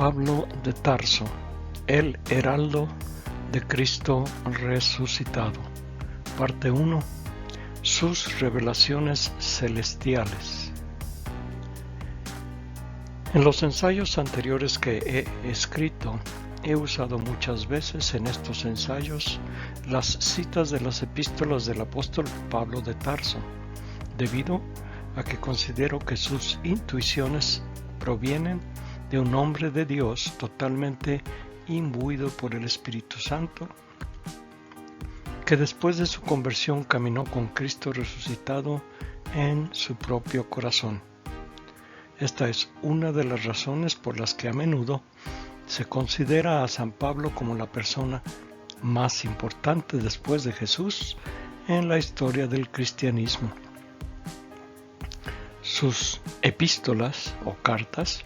Pablo de Tarso, el heraldo de Cristo resucitado. Parte 1. Sus revelaciones celestiales. En los ensayos anteriores que he escrito, he usado muchas veces en estos ensayos las citas de las epístolas del apóstol Pablo de Tarso, debido a que considero que sus intuiciones provienen de un hombre de Dios totalmente imbuido por el Espíritu Santo, que después de su conversión caminó con Cristo resucitado en su propio corazón. Esta es una de las razones por las que a menudo se considera a San Pablo como la persona más importante después de Jesús en la historia del cristianismo. Sus epístolas o cartas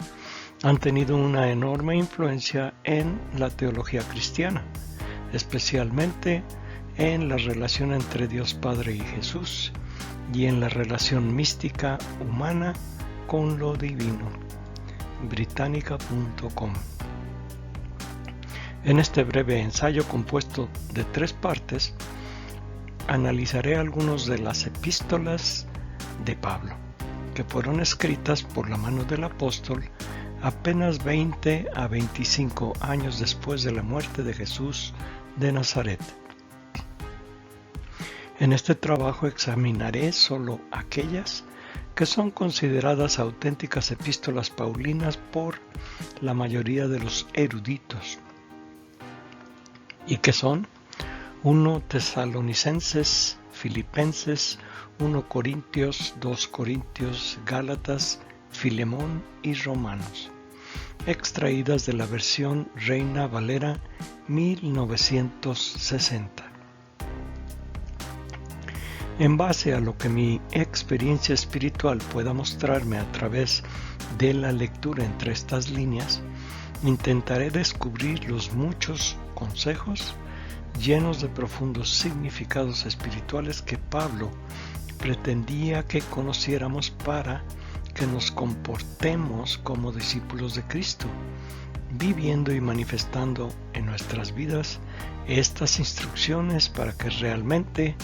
han tenido una enorme influencia en la teología cristiana, especialmente en la relación entre Dios Padre y Jesús y en la relación mística humana con lo divino. Britannica.com. En este breve ensayo compuesto de 3 partes, analizaré algunas de las epístolas de Pablo, que fueron escritas por la mano del apóstol apenas 20 a 25 años después de la muerte de Jesús de Nazaret. En este trabajo examinaré solo aquellas que son consideradas auténticas epístolas paulinas por la mayoría de los eruditos, y que son 1 Tesalonicenses, Filipenses, 1 Corintios, 2 Corintios, Gálatas, Filemón y Romanos, extraídas de la versión Reina Valera 1960. En base a lo que mi experiencia espiritual pueda mostrarme a través de la lectura entre estas líneas, intentaré descubrir los muchos consejos llenos de profundos significados espirituales que Pablo pretendía que conociéramos para que nos comportemos como discípulos de Cristo, viviendo y manifestando en nuestras vidas estas instrucciones para que realmente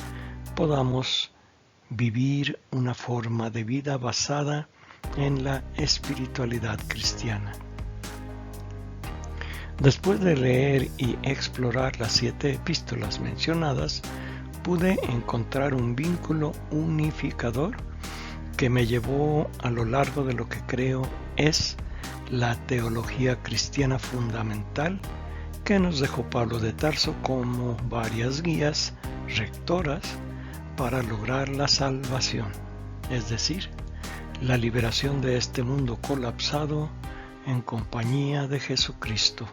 podamos vivir una forma de vida basada en la espiritualidad cristiana. Después de leer y explorar las 7 epístolas mencionadas, pude encontrar un vínculo unificador que me llevó a lo largo de lo que creo es la teología cristiana fundamental que nos dejó Pablo de Tarso como varias guías rectoras para lograr la salvación, es decir, la liberación de este mundo colapsado en compañía de Jesucristo.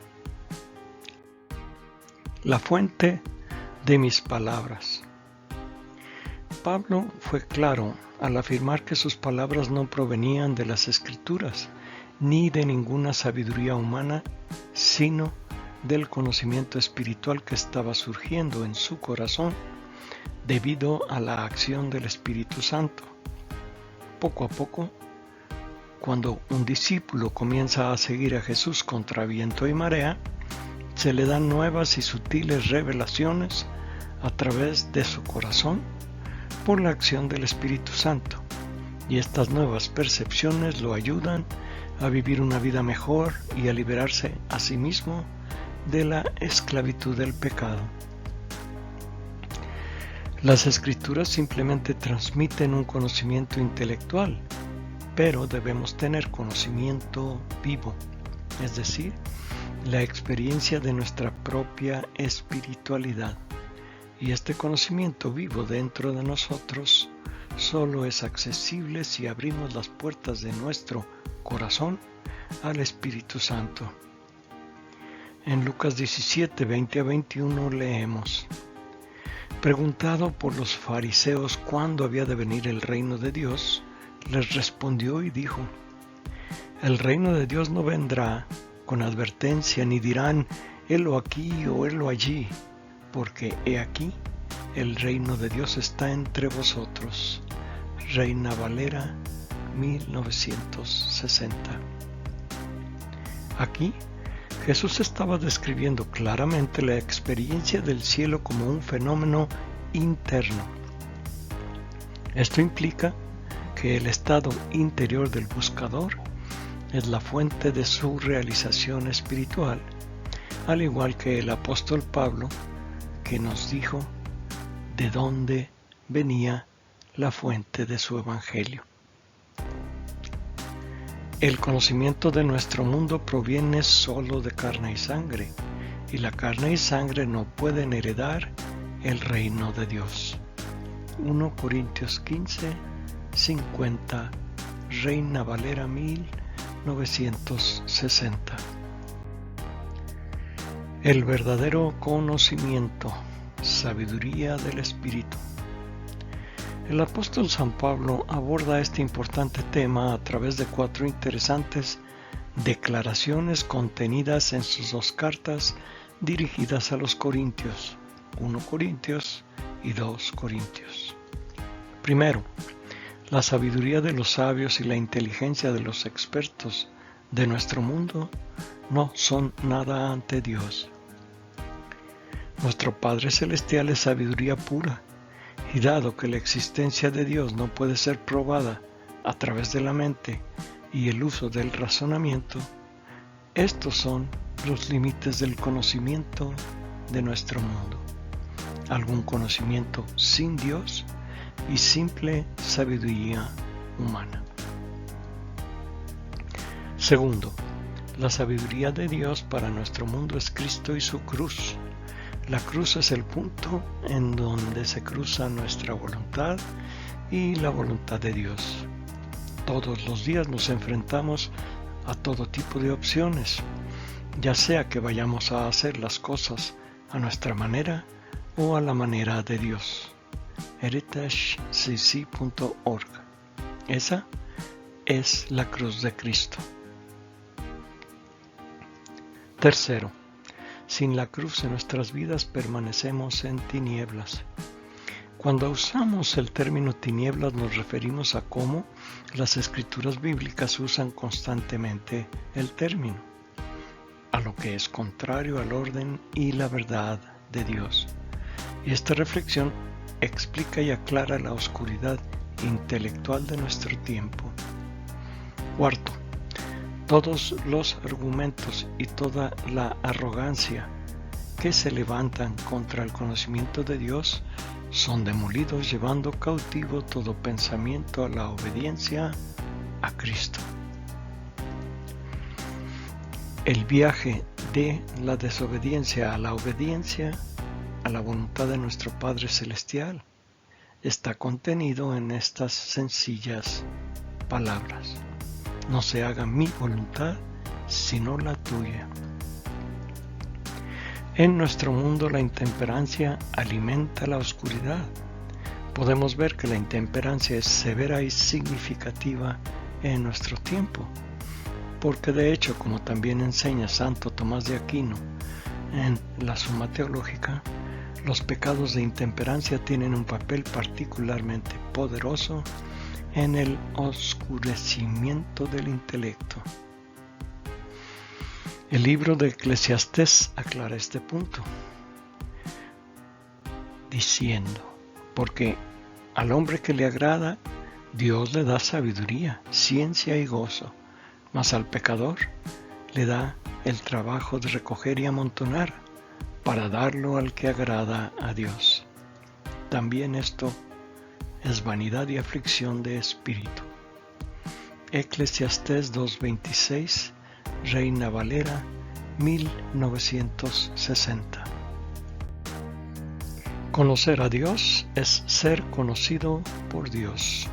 La fuente de mis palabras. Pablo fue claro al afirmar que sus palabras no provenían de las Escrituras ni de ninguna sabiduría humana, sino del conocimiento espiritual que estaba surgiendo en su corazón debido a la acción del Espíritu Santo. Poco a poco, cuando un discípulo comienza a seguir a Jesús contra viento y marea, se le dan nuevas y sutiles revelaciones a través de su corazón por la acción del Espíritu Santo, y estas nuevas percepciones lo ayudan a vivir una vida mejor y a liberarse a sí mismo de la esclavitud del pecado. Las Escrituras simplemente transmiten un conocimiento intelectual, pero debemos tener conocimiento vivo, es decir, la experiencia de nuestra propia espiritualidad. Y este conocimiento vivo dentro de nosotros solo es accesible si abrimos las puertas de nuestro corazón al Espíritu Santo. En Lucas 17, 20 a 21 leemos: Preguntado por los fariseos cuándo había de venir el reino de Dios, les respondió y dijo: El reino de Dios no vendrá con advertencia, ni dirán, helo aquí o helo allí, porque he aquí, el reino de Dios está entre vosotros. Reina Valera 1960. Aquí, Jesús estaba describiendo claramente la experiencia del cielo como un fenómeno interno. Esto implica que el estado interior del buscador es la fuente de su realización espiritual, al igual que el apóstol Pablo, que nos dijo de dónde venía la fuente de su evangelio. El conocimiento de nuestro mundo proviene solo de carne y sangre, y la carne y sangre no pueden heredar el reino de Dios. 1 Corintios 15, 50, Reina Valera 1960. El verdadero conocimiento, sabiduría del Espíritu. El apóstol San Pablo aborda este importante tema a través de 4 interesantes declaraciones contenidas en sus 2 cartas dirigidas a los Corintios, 1 Corintios y 2 Corintios. Primero, la sabiduría de los sabios y la inteligencia de los expertos de nuestro mundo no son nada ante Dios. Nuestro Padre Celestial es sabiduría pura, y dado que la existencia de Dios no puede ser probada a través de la mente y el uso del razonamiento, estos son los límites del conocimiento de nuestro mundo. Algún conocimiento sin Dios y simple sabiduría humana. Segundo, la sabiduría de Dios para nuestro mundo es Cristo y su cruz. La cruz es el punto en donde se cruza nuestra voluntad y la voluntad de Dios. Todos los días nos enfrentamos a todo tipo de opciones, ya sea que vayamos a hacer las cosas a nuestra manera o a la manera de Dios. heritagecc.org. Esa es la cruz de Cristo. Tercero, sin la cruz en nuestras vidas permanecemos en tinieblas. Cuando usamos el término tinieblas nos referimos a cómo las escrituras bíblicas usan constantemente el término, a lo que es contrario al orden y la verdad de Dios. Y esta reflexión explica y aclara la oscuridad intelectual de nuestro tiempo. Cuarto, todos los argumentos y toda la arrogancia que se levantan contra el conocimiento de Dios son demolidos, llevando cautivo todo pensamiento a la obediencia a Cristo. El viaje de la desobediencia a la obediencia a la voluntad de nuestro Padre Celestial está contenido en estas sencillas palabras: no se haga mi voluntad, sino la tuya. En nuestro mundo la intemperancia alimenta la oscuridad. Podemos ver que la intemperancia es severa y significativa en nuestro tiempo, porque de hecho, como también enseña Santo Tomás de Aquino en la Suma Teológica, los pecados de intemperancia tienen un papel particularmente poderoso en el oscurecimiento del intelecto. El libro de Eclesiastés aclara este punto, diciendo: porque al hombre que le agrada, Dios le da sabiduría, ciencia y gozo, mas al pecador le da el trabajo de recoger y amontonar, para darlo al que agrada a Dios. También esto es vanidad y aflicción de espíritu. Eclesiastés 2:26, Reina Valera 1960. Conocer a Dios es ser conocido por Dios.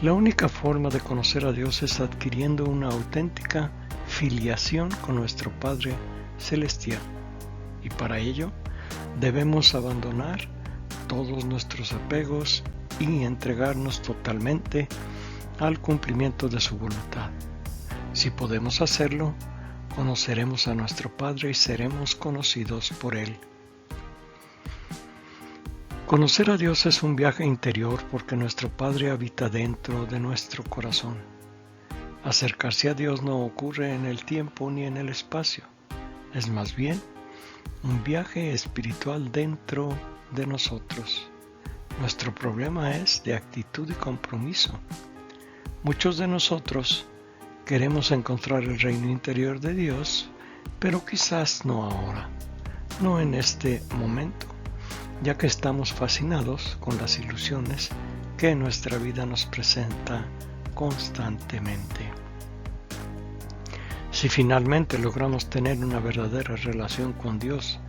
La única forma de conocer a Dios es adquiriendo una auténtica filiación con nuestro Padre Celestial, y para ello debemos abandonar todos nuestros apegos y entregarnos totalmente al cumplimiento de su voluntad. Si podemos hacerlo, conoceremos a nuestro Padre y seremos conocidos por Él. Conocer a Dios es un viaje interior porque nuestro Padre habita dentro de nuestro corazón. Acercarse a Dios no ocurre en el tiempo ni en el espacio. Es más bien un viaje espiritual dentro de nosotros. Nuestro problema es de actitud y compromiso. Muchos de nosotros queremos encontrar el reino interior de Dios, pero quizás no ahora, no en este momento, ya que estamos fascinados con las ilusiones que nuestra vida nos presenta constantemente. Si finalmente logramos tener una verdadera relación con Dios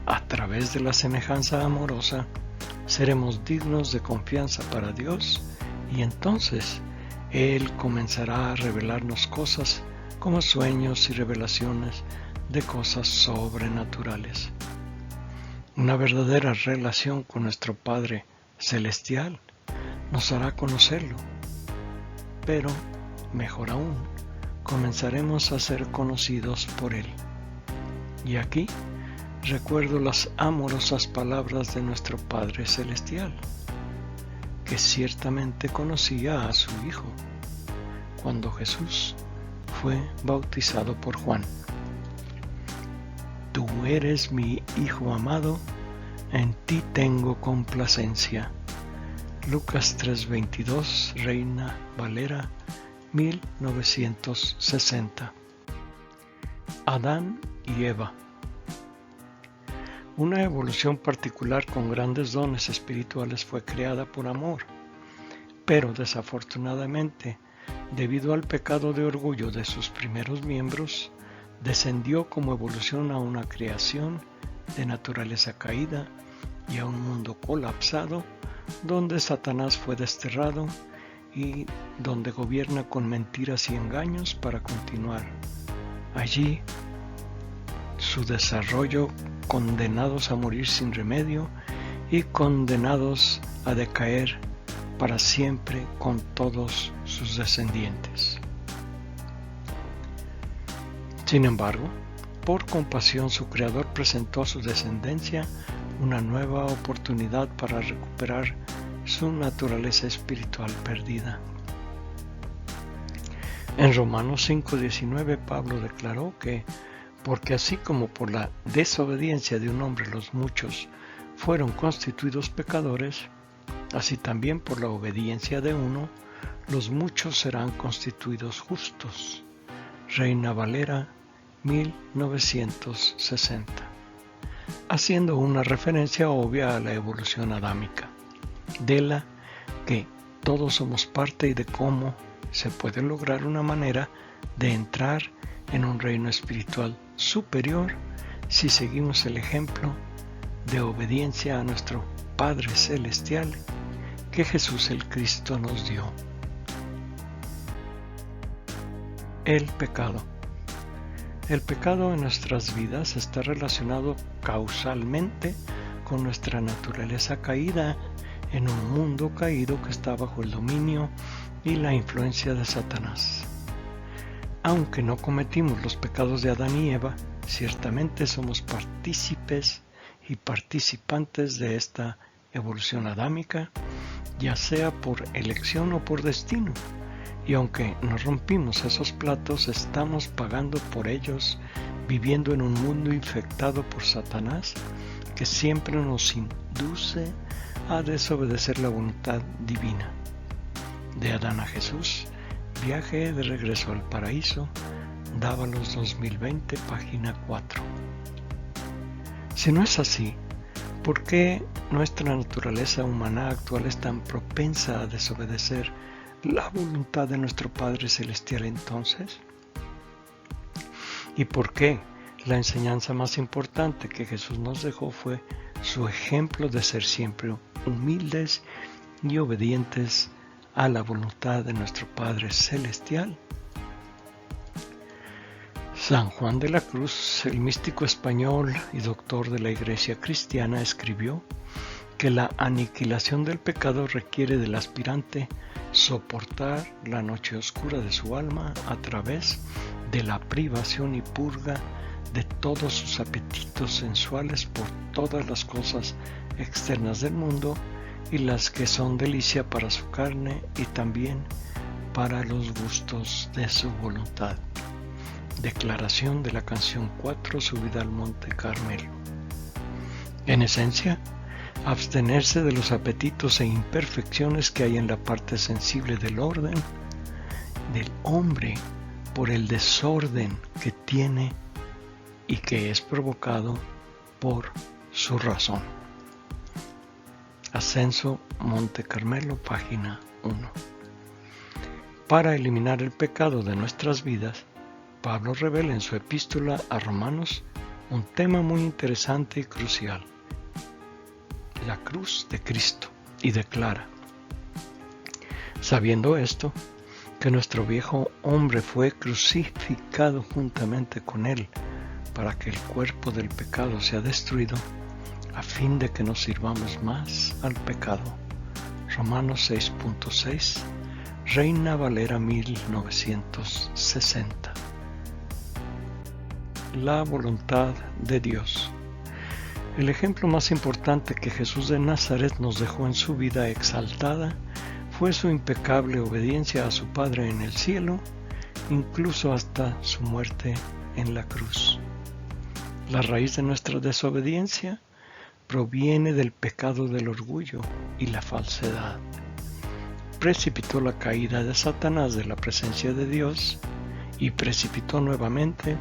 a través de la semejanza amorosa, seremos dignos de confianza para Dios y entonces Él comenzará a revelarnos cosas como sueños y revelaciones de cosas sobrenaturales. Una verdadera relación con nuestro Padre Celestial nos hará conocerlo, pero mejor aún, comenzaremos a ser conocidos por Él. Y aquí recuerdo las amorosas palabras de nuestro Padre Celestial, que ciertamente conocía a su Hijo cuando Jesús fue bautizado por Juan. Tú eres mi Hijo amado, en ti tengo complacencia. Lucas 3:22, Reina Valera 1960. Adán y Eva. Una evolución particular con grandes dones espirituales fue creada por amor, pero desafortunadamente, debido al pecado de orgullo de sus primeros miembros, descendió como evolución a una creación de naturaleza caída y a un mundo colapsado donde Satanás fue desterrado y donde gobierna con mentiras y engaños para continuar allí su desarrollo, condenados a morir sin remedio y condenados a decaer para siempre con todos sus descendientes. Sin embargo, por compasión su Creador presentó a su descendencia una nueva oportunidad para recuperar su naturaleza espiritual perdida. En Romanos 5:19 Pablo declaró que, porque así como por la desobediencia de un hombre los muchos fueron constituidos pecadores, así también por la obediencia de uno los muchos serán constituidos justos. Reina Valera 1960. Haciendo una referencia obvia a la evolución adámica, de la que todos somos parte y de cómo se puede lograr una manera de entrar en un reino espiritual superior si seguimos el ejemplo de obediencia a nuestro Padre Celestial que Jesús el Cristo nos dio. El pecado. El pecado en nuestras vidas está relacionado causalmente con nuestra naturaleza caída en un mundo caído que está bajo el dominio y la influencia de Satanás. Aunque no cometimos los pecados de Adán y Eva, ciertamente somos partícipes y participantes de esta evolución adámica, ya sea por elección o por destino. Y aunque nos rompimos esos platos, estamos pagando por ellos, viviendo en un mundo infectado por Satanás, que siempre nos induce a desobedecer la voluntad divina. De Adán a Jesús, viaje de regreso al paraíso, Dávalos 2020, página 4. Si no es así, ¿por qué nuestra naturaleza humana actual es tan propensa a desobedecer la voluntad de nuestro Padre Celestial entonces? ¿Y por qué la enseñanza más importante que Jesús nos dejó fue su ejemplo de ser siempre humildes y obedientes a la voluntad de nuestro Padre Celestial? San Juan de la Cruz, el místico español y doctor de la Iglesia cristiana, escribió que la aniquilación del pecado requiere del aspirante soportar la noche oscura de su alma a través de la privación y purga de todos sus apetitos sensuales por todas las cosas externas del mundo y las que son delicia para su carne, y también para los gustos de su voluntad. Declaración de la canción 4, subida al Monte Carmelo. En esencia, abstenerse de los apetitos e imperfecciones que hay en la parte sensible del orden del hombre por el desorden que tiene y que es provocado por su razón. Ascenso Monte Carmelo, página 1. Para eliminar el pecado de nuestras vidas, Pablo revela en su epístola a Romanos un tema muy interesante y crucial: la cruz de Cristo, y declara: sabiendo esto, que nuestro viejo hombre fue crucificado juntamente con él, para que el cuerpo del pecado sea destruido, a fin de que no sirvamos más al pecado. Romanos 6.6, Reina Valera 1960. La voluntad de Dios. El ejemplo más importante que Jesús de Nazaret nos dejó en su vida exaltada fue su impecable obediencia a su Padre en el cielo, incluso hasta su muerte en la cruz. La raíz de nuestra desobediencia proviene del pecado del orgullo y la falsedad. Precipitó la caída de Satanás de la presencia de Dios y precipitó nuevamente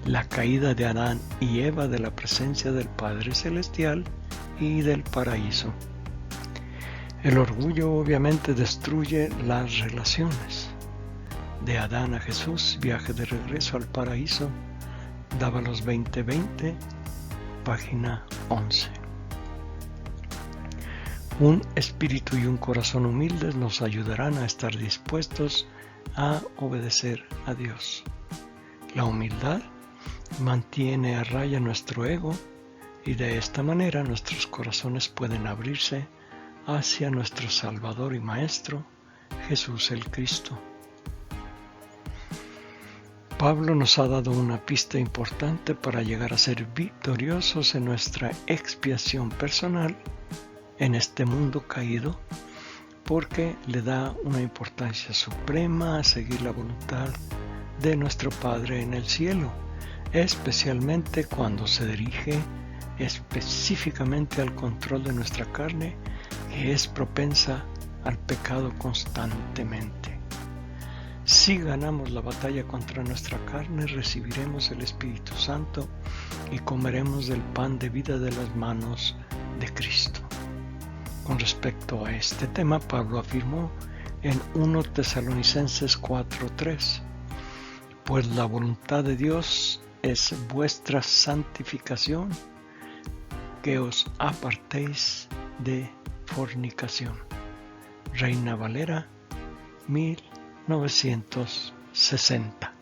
la caída de Adán y Eva de la presencia del Padre Celestial y del paraíso. El orgullo obviamente destruye las relaciones. De Adán a Jesús, viaje de regreso al paraíso, Dávalos 20:20, página 11. Un espíritu y un corazón humildes nos ayudarán a estar dispuestos a obedecer a Dios. La humildad mantiene a raya nuestro ego y de esta manera nuestros corazones pueden abrirse hacia nuestro Salvador y Maestro, Jesús el Cristo. Pablo nos ha dado una pista importante para llegar a ser victoriosos en nuestra expiación personal en este mundo caído, porque le da una importancia suprema a seguir la voluntad de nuestro Padre en el cielo, especialmente cuando se dirige específicamente al control de nuestra carne, que es propensa al pecado constantemente. Si ganamos la batalla contra nuestra carne, recibiremos el Espíritu Santo y comeremos del pan de vida de las manos de Cristo. Con respecto a este tema, Pablo afirmó en 1 Tesalonicenses 4:3: pues la voluntad de Dios es vuestra santificación, que os apartéis de fornicación. Reina Valera 1960.